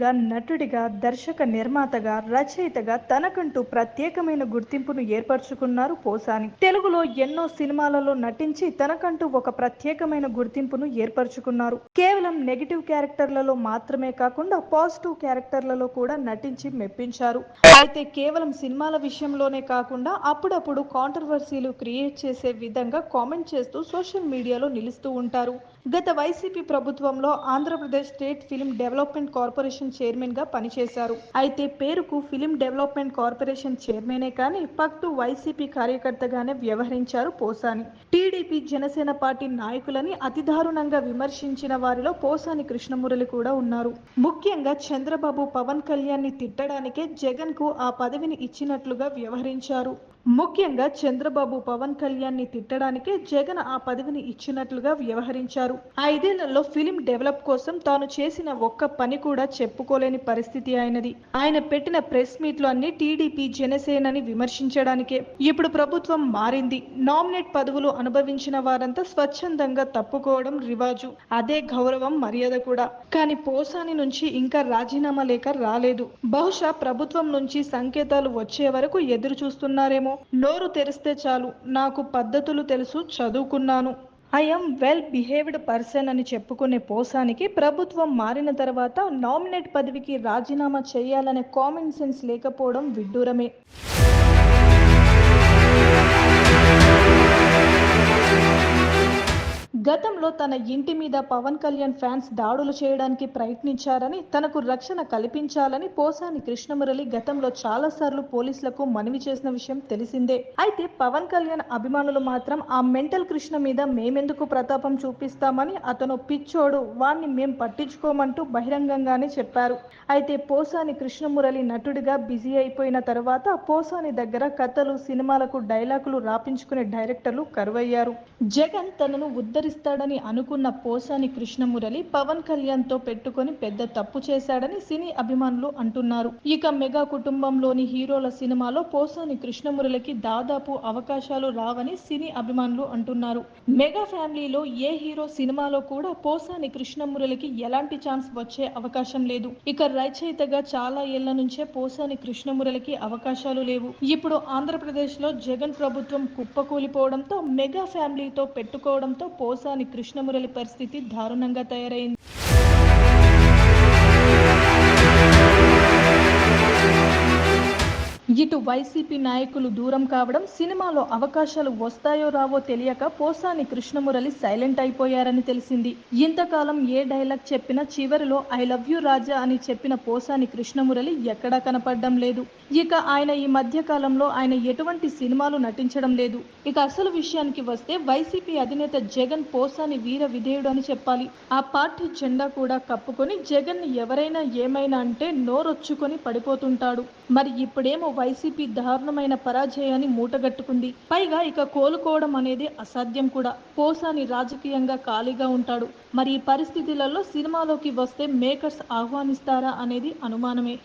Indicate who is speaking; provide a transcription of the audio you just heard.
Speaker 1: హీరోయిన్గా, నటుడిగా, దర్శక నిర్మాతగా, రచయితగా తనకంటూ ప్రత్యేకమైన గుర్తింపును ఏర్పరచుకున్నారు పోసాని. తెలుగులో ఎన్నో సినిమాలలో నటించి తనకంటూ ఒక ప్రత్యేకమైన గుర్తింపును ఏర్పరచుకున్నారు. కేవలం నెగిటివ్ క్యారెక్టర్లలో మాత్రమే కాకుండా పాజిటివ్ క్యారెక్టర్లలో కూడా నటించి మెప్పించారు. అయితే కేవలం సినిమాల విషయంలోనే కాకుండా అప్పుడప్పుడు కాంట్రవర్సీలు క్రియేట్ చేసే విధంగా కామెంట్ చేస్తూ సోషల్ మీడియాలో నిలుస్తూ ఉంటారు. గత వైసీపీ ప్రభుత్వంలో Andhra Pradesh state film development corporation chairman గా పనిచేశారు. అయితే పేరుకు ఫిల్మ్ డెవలప్మెంట్ కార్పొరేషన్ చైర్మనే కానీ పక్టు వైసీపీ కార్యకర్తగానే వ్యవహరించారు పోసాని. టీడీపీ, జనసేన పార్టీ నాయకులని అతి దారుణంగా విమర్శించిన వారిలో పోసాని కృష్ణమురళి కూడా ఉన్నారు. ముఖ్యంగా చంద్రబాబు, పవన్ కళ్యాణ్ ని తిట్టడానికే జగన్ కు ఆ పదవిని ఇచ్చినట్లుగా వ్యవహరించారు. ముఖ్యంగా చంద్రబాబు, పవన్ కళ్యాణ్ ని తిట్టడానికే జగన్ ఆ పదవిని ఇచ్చినట్లుగా వ్యవహరించారు. 5 ఏళ్లలో ఫిలిం డెవలప్ కోసం తాను చేసిన ఒక్క పని కూడా చెప్పుకోలేని పరిస్థితి ఆయనది. ఆయన పెట్టిన ప్రెస్ మీట్లు అన్ని టీడీపీ, జనసేనని విమర్శించడానికే. ఇప్పుడు ప్రభుత్వం మారింది. నామినేట్ పదవులు అనుభవించిన వారంతా స్వచ్ఛందంగా తప్పుకోవడం రివాజు. అదే గౌరవం, మర్యాద కూడా. కానీ పోసాని నుంచి ఇంకా రాజీనామా లేఖ రాలేదు. బహుశా ప్రభుత్వం నుంచి సంకేతాలు వచ్చే వరకు ఎదురు చూస్తున్నారేమో. నోరు తెరిస్తే చాలు, నాకు పద్ధతులు తెలుసు, చదువుకున్నాను, ఐఎమ్ వెల్ బిహేవ్డ్ పర్సన్ అని చెప్పుకునే పోసానికి ప్రభుత్వం మారిన తర్వాత నామినేట్ పదవికి రాజీనామా చేయాలనే కామన్ సెన్స్ లేకపోవడం విడ్డూరమే. గతంలో తన ఇంటి మీద పవన్ కళ్యాణ్ ఫ్యాన్స్ దాడులు చేయడానికి ప్రయత్నించారని, తనకు రక్షణ కల్పించాలని పోసాని కృష్ణమురళి గతంలో చాలాసార్లు పోలీసులకు మనవి చేసిన విషయం తెలిసిందే. అయితే పవన్ కళ్యాణ్ అభిమానులు మాత్రం ఆ మెంటల్ కృష్ణ మీద మేమెందుకు ప్రతాపం చూపిస్తామని, అతను పిచ్చోడు, వాణ్ణి మేం పట్టించుకోమంటూ బహిరంగంగానే చెప్పారు. అయితే పోసాని కృష్ణమురళి నటుడిగా బిజీ అయిపోయిన తర్వాత పోసాని దగ్గర కథలు, సినిమాలకు డైలాగులు రాపించుకునే డైరెక్టర్లు కరువయ్యారు. జగన్ తనను ఉద్ధరిస్తాడని అనుకున్న పోసాని కృష్ణమురళి పవన్ కళ్యాణ్ తో పెట్టుకొని పెద్ద తప్పు చేశాడని సినీ అభిమానులు అంటున్నారు. ఇక మెగా కుటుంబంలోని హీరోల సినిమాలో పోసాని కృష్ణమురళికి దాదాపు అవకాశాలు రావని సినీ అభిమానులు అంటున్నారు. మెగా ఫ్యామిలీలో ఏ హీరో సినిమాలో కూడా పోసాని కృష్ణమురళికి ఎలాంటి ఛాన్స్ వచ్చే అవకాశం లేదు. ఇక రచయితగా చాలా ఏళ్ల నుంచే పోసాని కృష్ణమురళికి అవకాశాలు లేవు. ఇప్పుడు ఆంధ్రప్రదేశ్ లో జగన్ ప్రభుత్వం కుప్పకూలిపోవడంతో, మెగా ఫ్యామిలీతో పెట్టుకోవడంతో పోసాని కృష్ణమురళి పరిస్థితి దారుణంగా తయారైంది. ఇటు వైసీపీ నాయకులు దూరం కావడం, సినిమాలో అవకాశాలు వస్తాయో రావో తెలియక పోసాని కృష్ణమురళి సైలెంట్ అయిపోయారని తెలిసింది. ఇంతకాలం ఏ డైలాగ్ చెప్పినా చివరిలో ఐ లవ్ యూ రాజా అని చెప్పిన పోసాని కృష్ణమురళి ఎక్కడా కనపడడం లేదు. ఇక ఆయన ఈ మధ్య కాలంలో ఆయన ఎటువంటి సినిమాలు నటించడం లేదు. ఇక అసలు విషయానికి వస్తే వైసీపీ అధినేత జగన్ పోసాని వీర విధేయుడు అని చెప్పాలి. ఆ పార్టీ జెండా కూడా కప్పుకొని జగన్ ని ఎవరైనా ఏమైనా అంటే నోరొచ్చుకొని పడిపోతుంటాడు. మరి ఇప్పుడేమో వైసీపీ దారుణమైన పరాజయాన్ని మూటగట్టుకుంది. పైగా ఇక కోలుకోవడం అనేది అసాధ్యం కూడా. పోసాని రాజకీయంగా ఖాళీగా ఉంటాడు. మరి ఈ పరిస్థితులలో సినిమాలోకి వస్తే మేకర్స్ ఆహ్వానిస్తారా అనేది అనుమానమే.